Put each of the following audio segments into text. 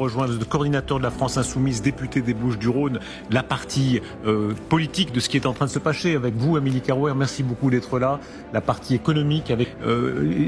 Rejoindre le coordinateur de la France Insoumise, député des Bouches-du-Rhône, la partie politique de ce qui est en train de se passer avec vous, Amélie Carouer. Merci beaucoup d'être là. La partie économique, avec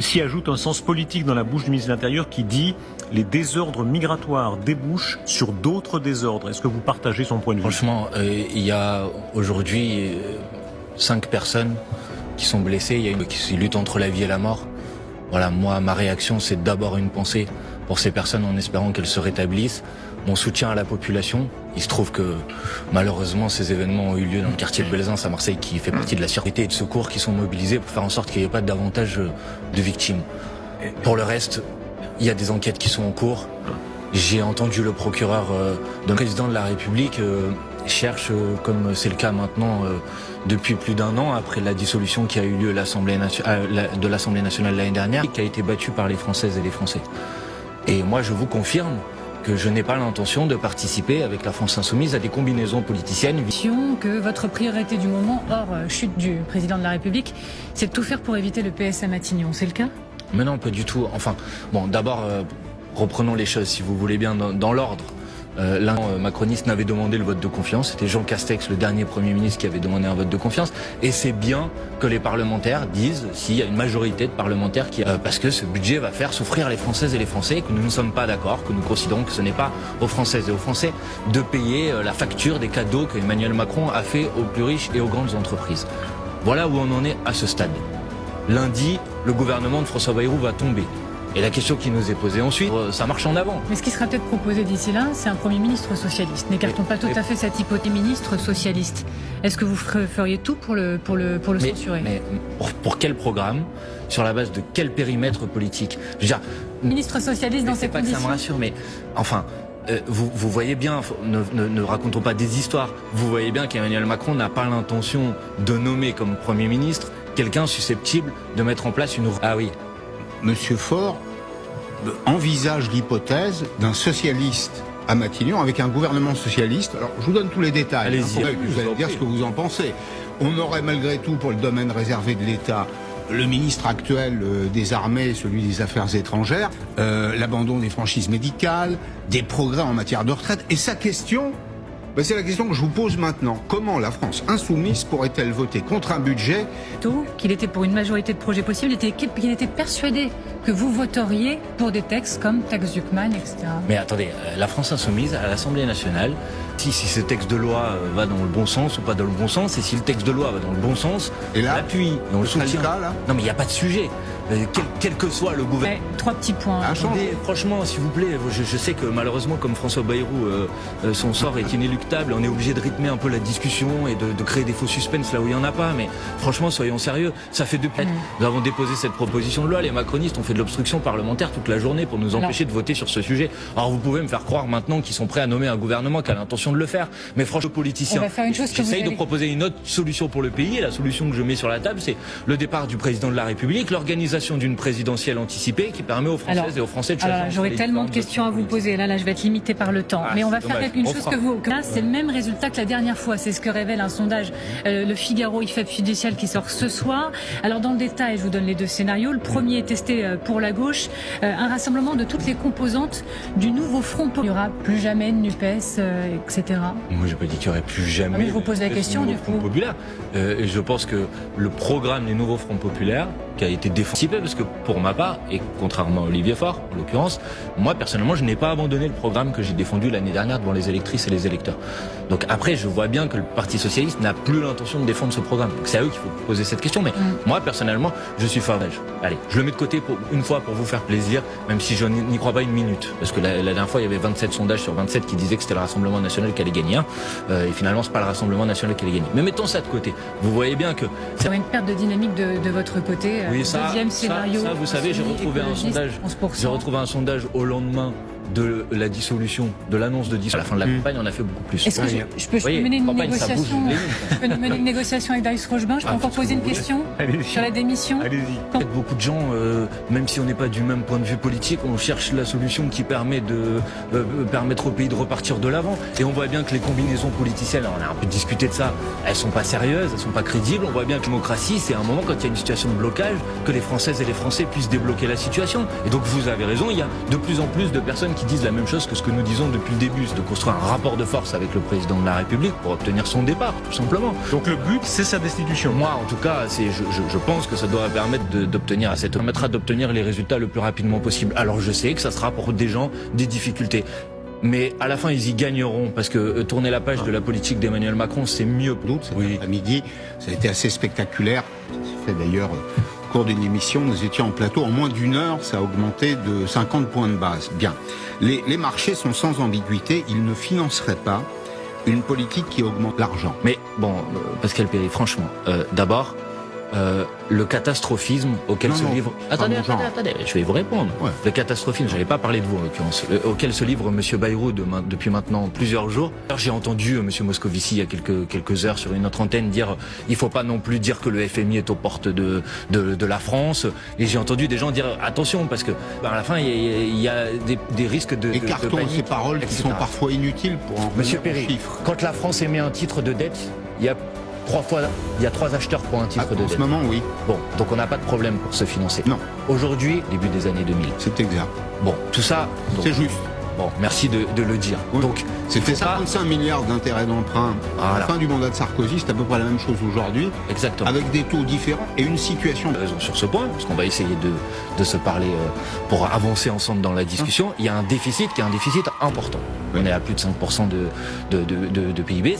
s'y ajoute un sens politique dans la bouche du ministre de l'Intérieur qui dit les désordres migratoires débouchent sur d'autres désordres. Est-ce que vous partagez son point de vue? Franchement, il y a aujourd'hui 5 personnes qui sont blessées. Il y a une qui lutte entre la vie et la mort. Voilà, moi, ma réaction, c'est d'abord une pensée pour ces personnes en espérant qu'elles se rétablissent. Mon soutien à la population. Il se trouve que malheureusement ces événements ont eu lieu dans le quartier de Belzins à Marseille qui fait partie de la sûreté et de secours qui sont mobilisés pour faire en sorte qu'il n'y ait pas davantage de victimes. Pour le reste, il y a des enquêtes qui sont en cours. J'ai entendu le procureur le président de la République cherche, comme c'est le cas maintenant depuis plus d'1 an, après la dissolution qui a eu lieu de l'Assemblée nationale l'année dernière, qui a été battue par les Françaises et les Français. Et moi, je vous confirme que je n'ai pas l'intention de participer avec la France Insoumise à des combinaisons politiciennes. Que votre priorité du moment, hors chute du président de la République, c'est de tout faire pour éviter le PS à Matignon. C'est le cas? Mais non, pas du tout. Enfin, bon, d'abord, reprenons les choses, si vous voulez bien, dans l'ordre. L'un macroniste n'avait demandé le vote de confiance, c'était Jean Castex, le dernier Premier ministre, qui avait demandé un vote de confiance. Et c'est bien que les parlementaires disent s'il y a une majorité de parlementaires qui... parce que ce budget va faire souffrir les Françaises et les Français, que nous ne sommes pas d'accord, que nous considérons que ce n'est pas aux Françaises et aux Français de payer la facture des cadeaux que Emmanuel Macron a fait aux plus riches et aux grandes entreprises. Voilà où on en est à ce stade. Lundi, le gouvernement de François Bayrou va tomber. Et la question qui nous est posée ensuite, ça marche en avant. Mais ce qui sera peut-être proposé d'ici là, c'est un Premier ministre socialiste. N'écartons pas tout à fait cette hypothèse ministre socialiste. Est-ce que vous feriez tout pour le censurer? Mais pour quel programme? Sur la base de quel périmètre politique? Je veux dire, ministre socialiste dans ces conditions. Ça me rassure, mais enfin... vous voyez bien, ne racontons pas des histoires, vous voyez bien qu'Emmanuel Macron n'a pas l'intention de nommer comme Premier ministre quelqu'un susceptible de mettre en place une... Ah oui. Monsieur Faure envisage l'hypothèse d'un socialiste à Matignon avec un gouvernement socialiste. Alors, je vous donne tous les détails. Allez-y. Vous allez dire ce que vous en pensez. On aurait malgré tout, pour le domaine réservé de l'État, le ministre actuel des Armées, celui des Affaires étrangères, l'abandon des franchises médicales, des progrès en matière de retraite. Et sa question, c'est la question que je vous pose maintenant. Comment la France insoumise pourrait-elle voter contre un budget? Qu'il était pour une majorité de projets possibles, qu'il était persuadé que vous voteriez pour des textes comme taxe Zuckman, etc. Mais attendez, la France insoumise à l'Assemblée nationale, si ce texte de loi va dans le bon sens ou pas dans le bon sens, et si le texte de loi va dans le bon sens, et là, l'appui, dans le soutien. Là non mais il n'y a pas de sujet. Quel que soit le gouvernement. 3 petits points. Attendez, franchement, s'il vous plaît, je sais que malheureusement, comme François Bayrou, son sort est inéluctable. On est obligé de rythmer un peu la discussion et de créer des faux suspens là où il n'y en a pas. Mais franchement, soyons sérieux. Ça fait depuis. Nous avons déposé cette proposition de loi. Les macronistes ont fait de l'obstruction parlementaire toute la journée pour nous empêcher de voter sur ce sujet. Alors vous pouvez me faire croire maintenant qu'ils sont prêts à nommer un gouvernement qui a l'intention de le faire. Mais franchement, politiciens, j'essaye de proposer une autre solution pour le pays. Et la solution que je mets sur la table, c'est le départ du président de la République, l'organisation d'une présidentielle anticipée qui permet aux Françaises et aux Français de choisir. Alors, j'aurais tellement de questions à vous poser. Là, je vais être limitée par le temps. Mais on va faire une chose que vous... Là, c'est le même résultat que la dernière fois. C'est ce que révèle un sondage. Le Figaro, IFEP Fiducial, qui sort ce soir. Alors, dans le détail, je vous donne les 2 scénarios. Le premier est testé pour la gauche. Un rassemblement de toutes les composantes du nouveau Front populaire. Il n'y aura plus jamais de NUPES, etc. Moi, j'ai pas dit qu'il n'y aurait plus jamais. Mais je vous pose la question du Front populaire. Et je pense que le programme du nouveau Front populaire, qui a été défendu, parce que pour ma part, et contrairement à Olivier Faure, en l'occurrence, moi personnellement je n'ai pas abandonné le programme que j'ai défendu l'année dernière devant les électrices et les électeurs. Donc après je vois bien que le Parti Socialiste n'a plus l'intention de défendre ce programme. Donc c'est à eux qu'il faut poser cette question, mais moi personnellement je suis favorable. Allez, je le mets de côté pour une fois pour vous faire plaisir, même si je n'y crois pas une minute. Parce que la dernière fois il y avait 27 sondages sur 27 qui disaient que c'était le Rassemblement National qui allait gagner. Et finalement c'est pas le Rassemblement National qui allait gagner. Mais mettons ça de côté. Vous voyez bien que... C'est une perte de dynamique de votre côté. Oui, deuxième scénario. Ça, vous savez, j'ai retrouvé un sondage au lendemain de la dissolution, de l'annonce de dissolution. À la fin de la campagne, on a fait beaucoup plus. Est-ce que je peux mener une négociation? Je peux mener une négociation avec Darius Rochebin. Je peux encore poser une question sur la démission? Allez-y. Beaucoup de gens, même si on n'est pas du même point de vue politique, on cherche la solution qui permet de permettre au pays de repartir de l'avant. Et on voit bien que les combinaisons politiciennes, on a un peu discuté de ça, elles sont pas sérieuses, elles sont pas crédibles. On voit bien que la démocratie, c'est un moment quand il y a une situation de blocage, que les Françaises et les Français puissent débloquer la situation. Et donc vous avez raison, il y a de plus en plus de personnes qui disent la même chose que ce que nous disons depuis le début, c'est de construire un rapport de force avec le président de la République pour obtenir son départ, tout simplement. Donc le but, c'est sa destitution. Moi, en tout cas, je pense que ça doit permettre d'obtenir les résultats le plus rapidement possible. Alors je sais que ça sera pour des gens des difficultés. Mais à la fin, ils y gagneront, parce que tourner la page de la politique d'Emmanuel Macron, c'est mieux. Cet après-midi, ça a été assez spectaculaire. Ça fait d'ailleurs au cours d'une émission, nous étions en plateau. En moins d'une heure, ça a augmenté de 50 points de base. Bien. Les marchés sont sans ambiguïté. Ils ne financeraient pas une politique qui augmente l'argent. Mais bon, Pascal Perry, franchement, d'abord, le catastrophisme auquel se livre... Attendez, je vais vous répondre. Ouais. Le catastrophisme, j'allais pas parler de vous en l'occurrence, auquel se livre Monsieur Bayrou depuis maintenant plusieurs jours. J'ai entendu Monsieur Moscovici il y a quelques heures sur une autre antenne dire il faut pas non plus dire que le FMI est aux portes de la France. Et j'ai entendu des gens dire attention parce que à la fin il y a des risques de écartons panique, ces paroles etc. qui sont parfois inutiles pour en Monsieur Perry, quand la France émet un titre de dette, il y a 3 acheteurs pour un titre de dette. En ce moment, oui. Bon, donc on n'a pas de problème pour se financer. Non. Aujourd'hui, début des années 2000. C'est exact. Bon, tout ça... C'est juste. Bon, merci de le dire. Oui. Donc, c'était 55 milliards d'intérêts d'emprunt à la fin du mandat de Sarkozy, c'est à peu près la même chose aujourd'hui. Exactement. Avec des taux différents et une situation... Raison sur ce point, parce qu'on va essayer de se parler pour avancer ensemble dans la discussion. Il y a un déficit qui est un déficit important. Oui. On est à plus de 5% de PIB.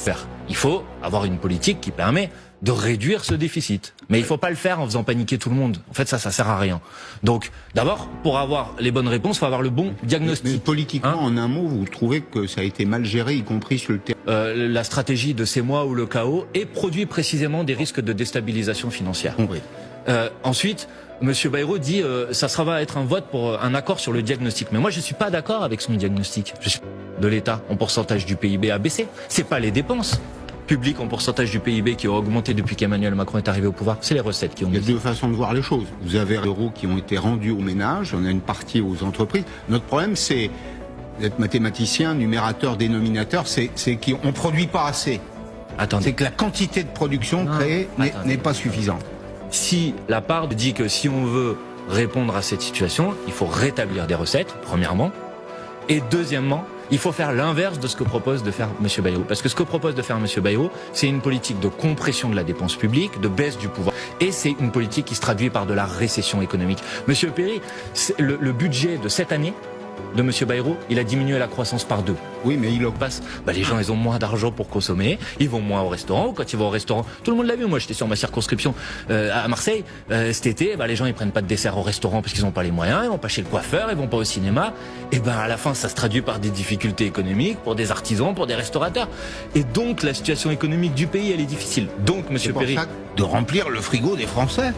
Il faut avoir une politique qui permet de réduire ce déficit. Mais il faut pas le faire en faisant paniquer tout le monde. En fait, ça sert à rien. Donc, d'abord, pour avoir les bonnes réponses, il faut avoir le bon diagnostic. Mais politiquement, en un mot, vous trouvez que ça a été mal géré, y compris sur le terrain? La stratégie de c'est moi ou le chaos et produit précisément des risques de déstabilisation financière. Oui. Ensuite, Monsieur Bayrou dit ça va être un vote pour un accord sur le diagnostic. Mais moi, je suis pas d'accord avec son diagnostic. Je suis de l'État en pourcentage du PIB a baissé. C'est pas les dépenses publiques en pourcentage du PIB qui ont augmenté depuis qu'Emmanuel Macron est arrivé au pouvoir. C'est les recettes qui ont baissé. Il y a deux façons de voir les choses. Vous avez des euros qui ont été rendus aux ménages, on a une partie aux entreprises. Notre problème, c'est d'être mathématicien, numérateur, dénominateur, c'est qu'on produit pas assez. Attendez. C'est que la quantité de production créée n'est pas suffisante. Si la part dit que si on veut répondre à cette situation, il faut rétablir des recettes, premièrement, et deuxièmement, il faut faire l'inverse de ce que propose de faire M. Bayrou. Parce que ce que propose de faire M. Bayrou, c'est une politique de compression de la dépense publique, de baisse du pouvoir. Et c'est une politique qui se traduit par de la récession économique. M. Perry, le budget de cette année de M. Bayrou, il a diminué la croissance par 2. Oui, mais il passe. Les gens, ils ont moins d'argent pour consommer, ils vont moins au restaurant. Quand ils vont au restaurant, tout le monde l'a vu. Moi, j'étais sur ma circonscription à Marseille cet été. Les gens, ils prennent pas de dessert au restaurant parce qu'ils n'ont pas les moyens. Ils vont pas chez le coiffeur, ils vont pas au cinéma. Et à la fin, ça se traduit par des difficultés économiques pour des artisans, pour des restaurateurs. Et donc, la situation économique du pays, elle est difficile. Donc, M. Perry, de remplir le frigo des Français.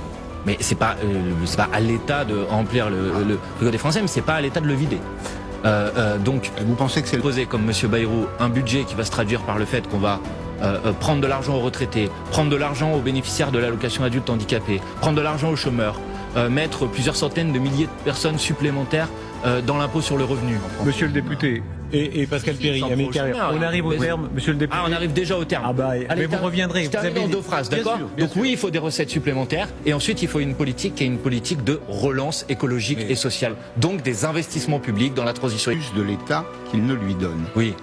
Mais c'est pas à l'État de remplir le frigo des Français, mais c'est pas à l'État de le vider. Donc, vous pensez que c'est posé comme M. Bayrou un budget qui va se traduire par le fait qu'on va prendre de l'argent aux retraités, prendre de l'argent aux bénéficiaires de l'allocation adulte handicapé, prendre de l'argent aux chômeurs, mettre plusieurs centaines de milliers de personnes supplémentaires dans l'impôt sur le revenu. Monsieur le député et Pascal Perry, on arrive au terme, monsieur le député. On arrive déjà au terme. Mais vous reviendrez. Je termine en 2 phrases, d'accord? Donc oui, il faut des recettes supplémentaires et ensuite il faut une politique qui est une politique de relance écologique et sociale. Donc des investissements publics dans la transition. Plus de l'État qu'il ne lui donne. Oui.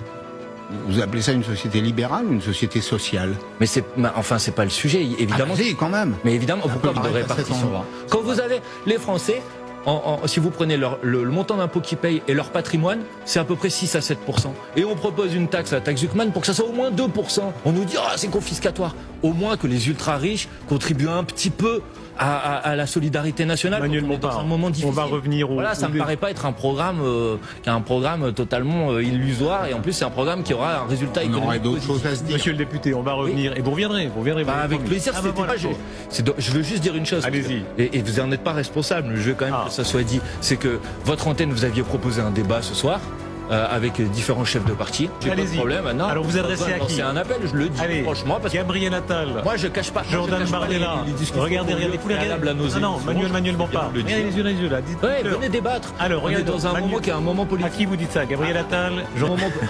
Vous appelez ça une société libérale ou une société sociale? Mais c'est pas le sujet, évidemment. Si, quand même. Mais évidemment, pourquoi de répartition? Quand vous avez les Français, si vous prenez le montant d'impôt qu'ils payent et leur patrimoine, c'est à peu près 6 à 7%. Et on propose une taxe, la taxe Zuckman, pour que ça soit au moins 2%. On nous dit, c'est confiscatoire. Au moins que les ultra-riches contribuent un petit peu à la solidarité nationale. Manuel Bompard, dans un moment difficile. On va revenir au... ça me paraît pas être un programme totalement illusoire, et en plus c'est un programme qui aura un résultat économique positif. Monsieur le député, on va revenir, et vous reviendrez. Avec plaisir, je veux juste dire une chose. Allez-y. Et vous n'en êtes pas responsable, je veux quand même que ça soit dit. C'est que votre antenne, vous aviez proposé un débat ce soir. avec différents chefs de parti. J'ai pas de problème maintenant. Alors vous adressez à qui? C'est un appel, je le dis franchement. Parce Gabriel Attal. Moi je cache pas. Jordan Bardella. Regardez, Manuel Bompard. Regardez les yeux là. Venez débattre. Alors on est dans un moment qui est un moment politique. À qui vous dites ça? Gabriel Attal.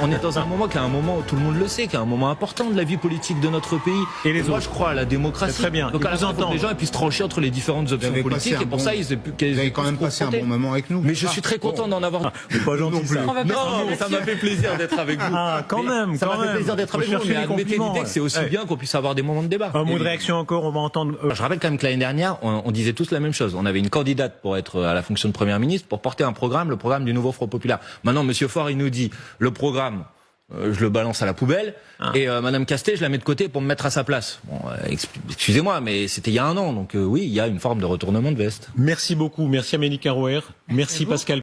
On est dans un moment qui est un moment, tout le monde le sait, qui est un moment important de la vie politique de notre pays. Et les autres. Moi je crois à la démocratie. Très bien. Donc à la fin, les gens puissent trancher entre les différentes options politiques. Et pour ça, ils avaient quand même passé un bon moment avec nous. Mais je suis très content d'en avoir. Pas gentil ça. Non, ça m'a fait plaisir d'être avec vous. Ah, quand même. Ça m'a fait plaisir d'être avec vous. Mais admettez l'idée que c'est aussi bien qu'on puisse avoir des moments de débat. Un mot de réaction encore, on va entendre. Je rappelle quand même que l'année dernière, on disait tous la même chose. On avait une candidate pour être à la fonction de Première ministre, pour porter un programme, le programme du nouveau Front Populaire. Maintenant, Monsieur Faure, il nous dit le programme. Je le balance à la poubelle et Madame Castet, je la mets de côté pour me mettre à sa place. Bon, excusez-moi, mais c'était il y a un an, donc oui, il y a une forme de retournement de veste. Merci beaucoup, merci Amélie Carouer, merci Pascal.